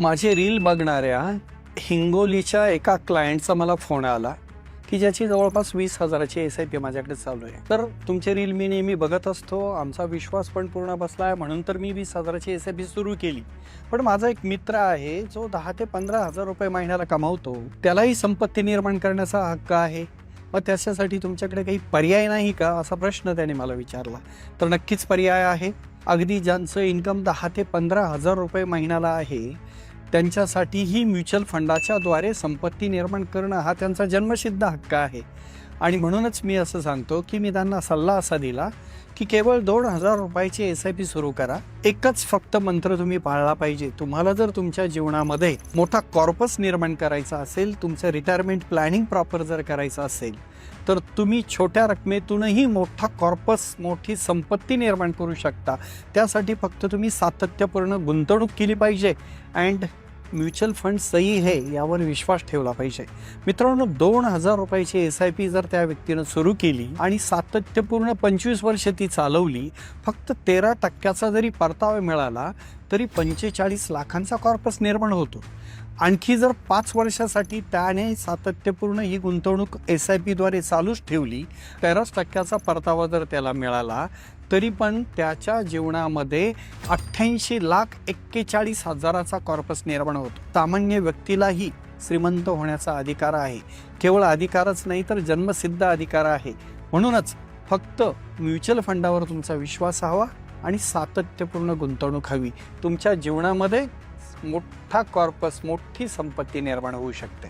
माझे रील बघणाऱ्या हिंगोलीच्या एका क्लायंटचा मला फोन आला की ज्याची जवळपास 20,000ची SIP माझ्याकडे चालू आहे. तर तुमचे रील मी नेहमी बघत असतो, आमचा विश्वास पण पूर्ण बसला आहे म्हणून तर मी 20,000ची SIP सुरू केली. पण माझा एक मित्र आहे जो 10 ते 15,000 रुपये महिन्याला कमावतो, त्यालाही संपत्ती निर्माण करण्याचा हक्क आहे. मग त्याच्यासाठी तुमच्याकडे काही पर्याय नाही का, असा प्रश्न त्याने मला विचारला. तर नक्कीच पर्याय आहे. अगदी ज्यांचं इन्कम 10 ते 15,000 रुपये महिन्याला आहे त्यांच्यासाठीही म्युच्युअल फंडाच्या द्वारे संपत्ती निर्माण करणं हा त्यांचा जन्मसिद्ध हक्क आहे. आणि म्हणूनच मी असं सांगतो की मी त्यांना सल्ला असा दिला की केवळ 2,000 रुपयाची SIP सुरू करा. एकच फक्त मंत्र तुम्ही पाळला पाहिजे. तुम्हाला जर तुमच्या जीवनामध्ये मोठा कॉर्पस निर्माण करायचा असेल, तुमचं रिटायरमेंट प्लॅनिंग प्रॉपर जर करायचं असेल, तर तुम्ही छोट्या रकमेतूनही मोठा कॉर्पस, मोठी संपत्ती निर्माण करू शकता. त्यासाठी फक्त तुम्ही सातत्यपूर्ण गुंतवणूक केली पाहिजे अँड म्युच्युअल फंड सही है यावर विश्वास ठेवला पाहिजे. मित्रांनो, 2,000 रुपयाची SIP जर त्या व्यक्तीनं सुरू केली आणि सातत्यपूर्ण 25 वर्ष ती चालवली, फक्त 13% जरी परतावा मिळाला तरी 45 लाखांचा कॉर्पस निर्माण होतो. आणखी जर 5 वर्षासाठी त्याने सातत्यपूर्ण ही गुंतवणूक SIP द्वारे चालूच ठेवली, 13% परतावा जर त्याला मिळाला तरी पण त्याच्या जीवनामध्ये 88,41,000चा कॉर्पस निर्माण होतो. सामान्य व्यक्तीलाही श्रीमंत होण्याचा अधिकार आहे. केवळ अधिकारच नाही तर जन्मसिद्ध अधिकार आहे. म्हणूनच फक्त म्युच्युअल फंडावर तुमचा विश्वास हवा आणि सातत्यपूर्ण गुंतवणूक हवी. तुमच्या जीवनामध्ये मोठा कॉर्पस, मोठी संपत्ती निर्माण होऊ शकते.